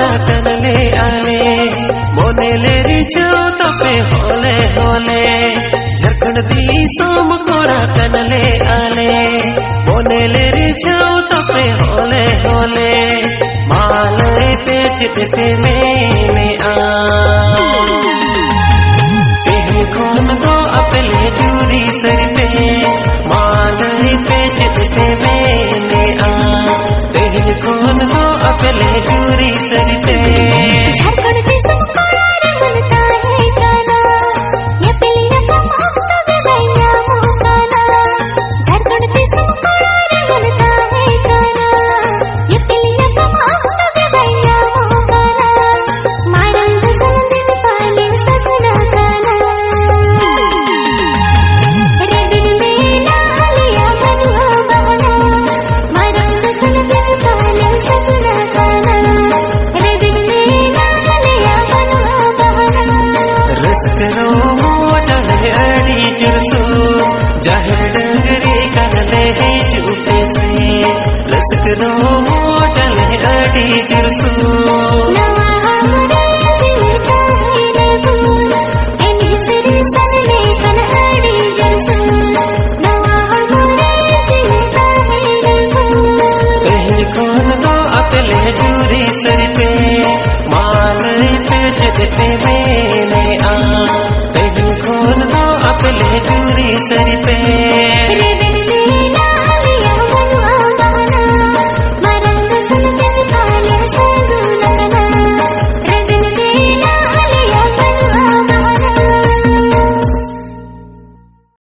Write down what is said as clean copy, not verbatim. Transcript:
कोरा कनले आले मोने ले रिझो तपे होले होले झरखंड दी सोम कोरा कनले आले मोने ले रिझो तपे होले होले माले पेच दिसे मेने आ तेरे कौन दो अपले जूरी सर पे माले पेच दिसे मेने आ तेरे कौन दो अपले जूरी सर पे झारखंड के संस्कार रंगता है गाना ये पिलिया का माता बेबैया मोहकाना झारखंड के संस्कार रंगता है गाना ये पिलिया का माता बेबैया मोहकाना मारंग संदिल पाले सजना गाना रे दिल में ना लिया बनुआ बहना मारंग संदिल पाले सजना गाना रे दिल में ना लिया बनुआ बहना रस्करो मोजल अड़ी जुरसो जाहिर डंगरे कहले है जूते से रस्करो मोजल अड़ी जुरसो नवा हमरे दिल का है रबूल एनी तेरे सनले कन अड़ी जरसू नवा हमरे दिल का है रबूल कहीं कौन दो अपले जूरी सर पे माल पे जगते मैंने आ कहीं कौन दो अपले जूरी सर पे रे दिल